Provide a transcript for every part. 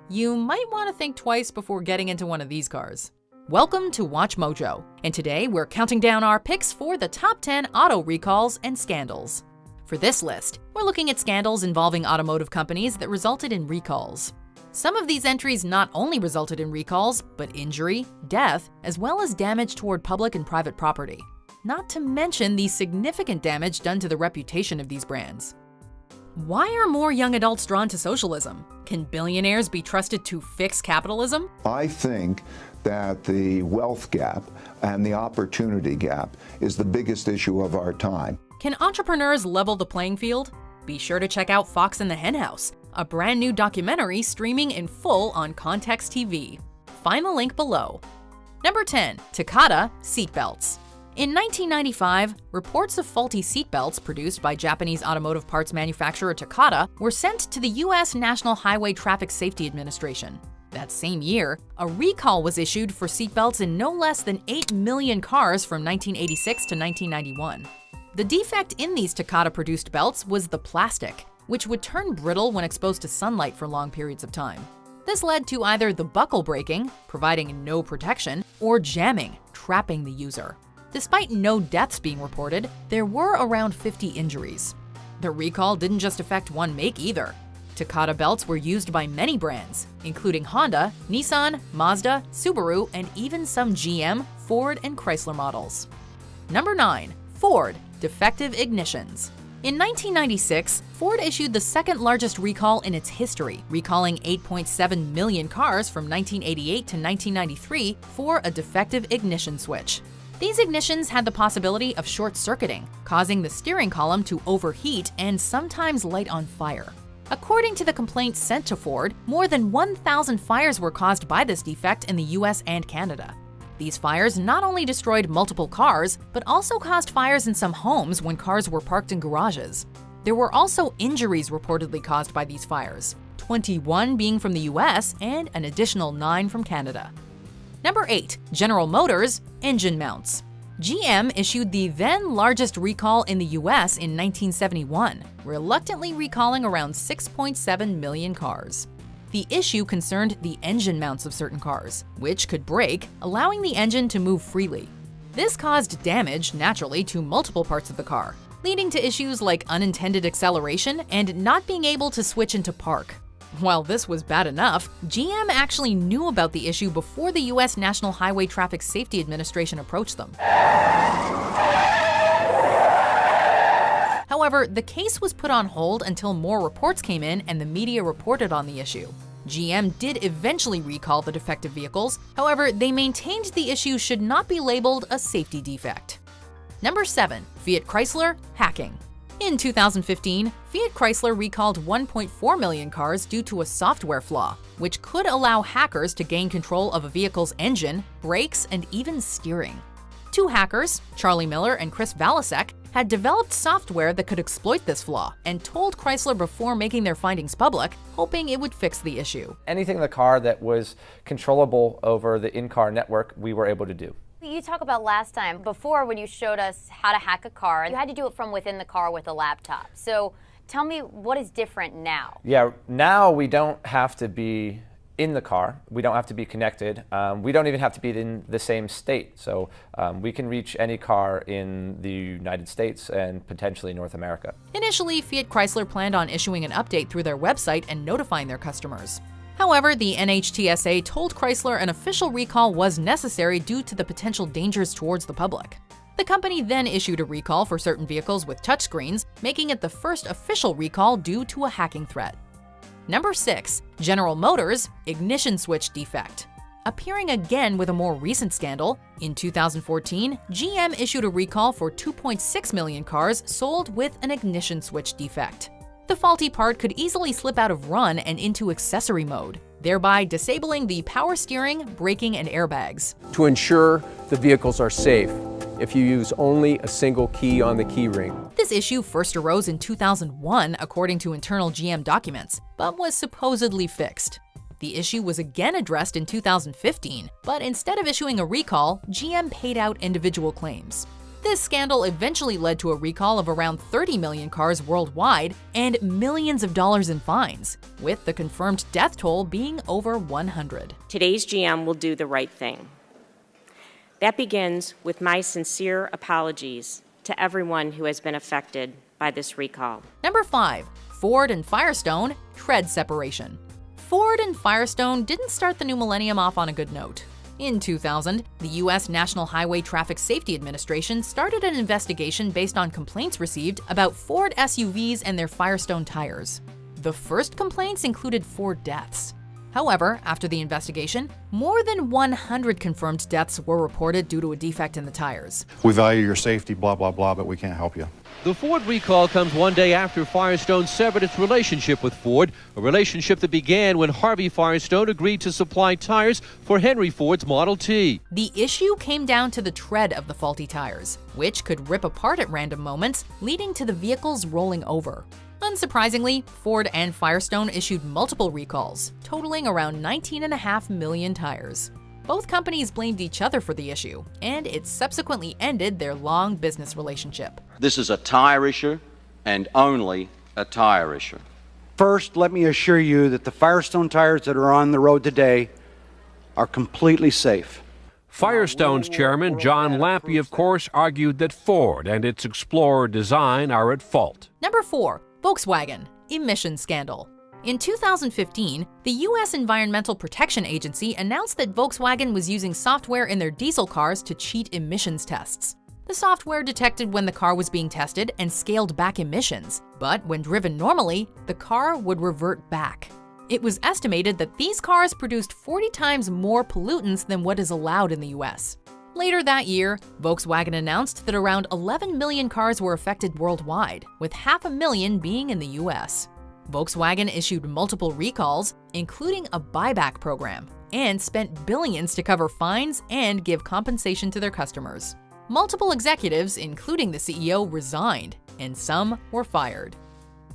you might want to think twice before getting into one of these cars. Welcome to Watch Mojo, and today we're counting down our picks for the top 10 auto recalls and scandals. For this list, we're looking at scandals involving automotive companies that resulted in recalls. Some of these entries not only resulted in recalls, but injury, death, as well as damage toward public and private property. Not to mention the significant damage done to the reputation of these brands. Why are more young adults drawn to socialism? Can billionaires be trusted to fix capitalism? I think that the wealth gap and the opportunity gap is the biggest issue of our time. Can entrepreneurs level the playing field? Be sure to check out Fox and the Henhouse, a brand new documentary streaming in full on Context TV. Find the link below. Number 10. Takata seatbelts. In 1995, reports of faulty seatbelts produced by Japanese automotive parts manufacturer Takata were sent to the U.S. National Highway Traffic Safety Administration. That same year, a recall was issued for seatbelts in no less than 8 million cars from 1986 to 1991. The defect in these Takata-produced belts was the plastic, which would turn brittle when exposed to sunlight for long periods of time. This led to either the buckle breaking, providing no protection, or jamming, trapping the user. Despite no deaths being reported, there were around 50 injuries. The recall didn't just affect one make either. Takata belts were used by many brands, including Honda, Nissan, Mazda, Subaru, and even some GM, Ford, and Chrysler models. Number 9. Ford defective ignitions. In 1996, Ford issued the second largest recall in its history, recalling 8.7 million cars from 1988 to 1993 for a defective ignition switch. These ignitions had the possibility of short-circuiting, causing the steering column to overheat and sometimes light on fire. According to the complaints sent to Ford, more than 1,000 fires were caused by this defect in the US and Canada. These fires not only destroyed multiple cars, but also caused fires in some homes when cars were parked in garages. There were also injuries reportedly caused by these fires, 21 being from the US and an additional 9 from Canada. Number 8. General Motors engine mounts. GM issued the then largest recall in the US in 1971, reluctantly recalling around 6.7 million cars. The issue concerned the engine mounts of certain cars, which could break, allowing the engine to move freely. This caused damage, naturally, to multiple parts of the car, leading to issues like unintended acceleration and not being able to switch into park. While this was bad enough, GM actually knew about the issue before the U.S. National Highway Traffic Safety Administration approached them. However, the case was put on hold until more reports came in and the media reported on the issue. GM did eventually recall the defective vehicles, however, they maintained the issue should not be labeled a safety defect. Number 7. Fiat Chrysler hacking. In 2015, Fiat Chrysler recalled 1.4 million cars due to a software flaw, which could allow hackers to gain control of a vehicle's engine, brakes, and even steering. Two hackers, Charlie Miller and Chris Valasek, had developed software that could exploit this flaw and told Chrysler before making their findings public, hoping it would fix the issue. Anything in the car that was controllable over the in-car network, we were able to do. You talked about last time, before when you showed us how to hack a car, you had to do it from within the car with a laptop. So tell me what is different now? Yeah, now we don't have to be in the car. We don't have to be connected. We don't even have to be in the same state. So we can reach any car in the United States and potentially North America. Initially, Fiat Chrysler planned on issuing an update through their website and notifying their customers. However, the NHTSA told Chrysler an official recall was necessary due to the potential dangers towards the public. The company then issued a recall for certain vehicles with touchscreens, making it the first official recall due to a hacking threat. Number 6. General Motors ignition switch defect. Appearing again with a more recent scandal, in 2014, GM issued a recall for 2.6 million cars sold with an ignition switch defect. The faulty part could easily slip out of run and into accessory mode, thereby disabling the power steering, braking, and airbags. To ensure the vehicles are safe, if you use only a single key on the key ring. This issue first arose in 2001, according to internal GM documents, but was supposedly fixed. The issue was again addressed in 2015, but instead of issuing a recall, GM paid out individual claims. This scandal eventually led to a recall of around 30 million cars worldwide and millions of dollars in fines, with the confirmed death toll being over 100. Today's GM will do the right thing. That begins with my sincere apologies to everyone who has been affected by this recall. Number 5. Ford and Firestone tread separation. Ford and Firestone didn't start the new millennium off on a good note. In 2000, the U.S. National Highway Traffic Safety Administration started an investigation based on complaints received about Ford SUVs and their Firestone tires. The first complaints included 4 deaths. However, after the investigation, more than 100 confirmed deaths were reported due to a defect in the tires. We value your safety, blah, blah, blah, but we can't help you. The Ford recall comes one day after Firestone severed its relationship with Ford, a relationship that began when Harvey Firestone agreed to supply tires for Henry Ford's Model T. The issue came down to the tread of the faulty tires, which could rip apart at random moments, leading to the vehicles rolling over. Unsurprisingly, Ford and Firestone issued multiple recalls, totaling around 19.5 million tires. Both companies blamed each other for the issue, and it subsequently ended their long business relationship. This is a tire issue, and only a tire issue. First, let me assure you that the Firestone tires that are on the road today are completely safe. Firestone's chairman, John Lampy, of course, argued that Ford and its Explorer design are at fault. Number 4. Volkswagen emission scandal. In 2015, the U.S. Environmental Protection Agency announced that Volkswagen was using software in their diesel cars to cheat emissions tests. The software detected when the car was being tested and scaled back emissions, but when driven normally, the car would revert back. It was estimated that these cars produced 40 times more pollutants than what is allowed in the U.S. Later that year, Volkswagen announced that around 11 million cars were affected worldwide, with 500,000 being in the U.S. Volkswagen issued multiple recalls, including a buyback program, and spent billions to cover fines and give compensation to their customers. Multiple executives, including the CEO, resigned, and some were fired.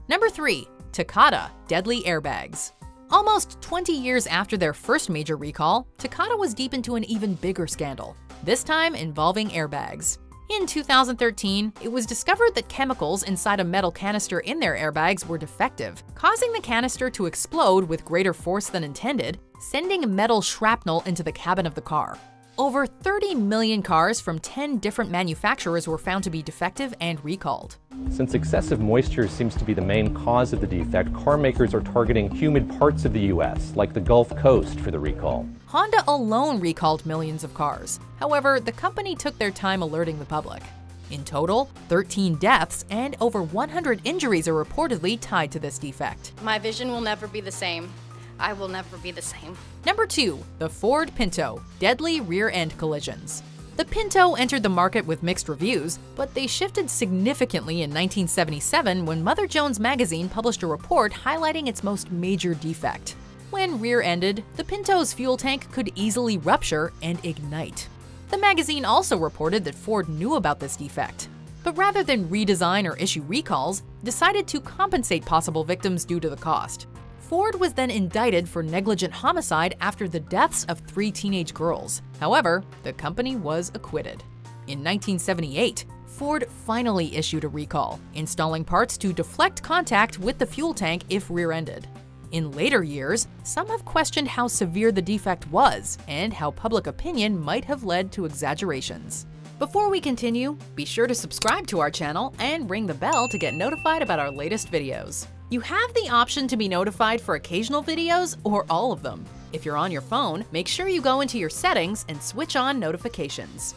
Number 3. Takata deadly airbags. Almost 20 years after their first major recall, Takata was deep into an even bigger scandal, this time involving airbags. In 2013, it was discovered that chemicals inside a metal canister in their airbags were defective, causing the canister to explode with greater force than intended, sending metal shrapnel into the cabin of the car. Over 30 million cars from 10 different manufacturers were found to be defective and recalled. Since excessive moisture seems to be the main cause of the defect, car makers are targeting humid parts of the U.S., like the Gulf Coast, for the recall. Honda alone recalled millions of cars. However, the company took their time alerting the public. In total, 13 deaths and over 100 injuries are reportedly tied to this defect. My vision will never be the same. I will never be the same. Number 2. The Ford Pinto deadly rear-end collisions. The Pinto entered the market with mixed reviews, but they shifted significantly in 1977 when Mother Jones magazine published a report highlighting its most major defect. When rear-ended, the Pinto's fuel tank could easily rupture and ignite. The magazine also reported that Ford knew about this defect, but rather than redesign or issue recalls, decided to compensate possible victims due to the cost. Ford was then indicted for negligent homicide after the deaths of 3 teenage girls. However, the company was acquitted. In 1978, Ford finally issued a recall, installing parts to deflect contact with the fuel tank if rear-ended. In later years, some have questioned how severe the defect was and how public opinion might have led to exaggerations. Before we continue, be sure to subscribe to our channel and ring the bell to get notified about our latest videos. You have the option to be notified for occasional videos or all of them. If you're on your phone, make sure you go into your settings and switch on notifications.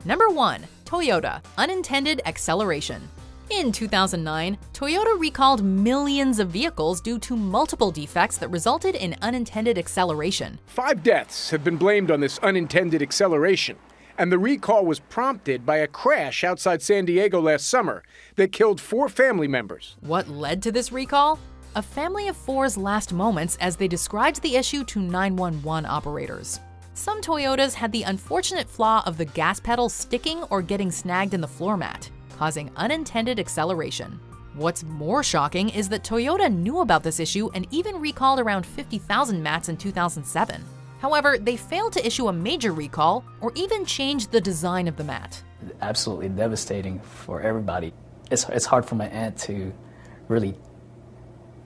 Number 1. Toyota unintended acceleration. In 2009, Toyota recalled millions of vehicles due to multiple defects that resulted in unintended acceleration. 5 deaths have been blamed on this unintended acceleration, and the recall was prompted by a crash outside San Diego last summer that killed 4 family members. What led to this recall? A family of 4's last moments as they described the issue to 911 operators. Some Toyotas had the unfortunate flaw of the gas pedal sticking or getting snagged in the floor mat, causing unintended acceleration. What's more shocking is that Toyota knew about this issue and even recalled around 50,000 mats in 2007. However, they failed to issue a major recall or even change the design of the mat. Absolutely devastating for everybody. It's hard for my aunt to really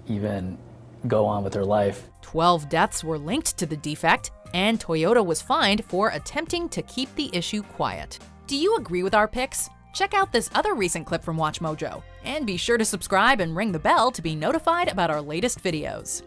even go on with her life. 12 deaths were linked to the defect, and Toyota was fined for attempting to keep the issue quiet. Do you agree with our picks? Check out this other recent clip from WatchMojo, and be sure to subscribe and ring the bell to be notified about our latest videos.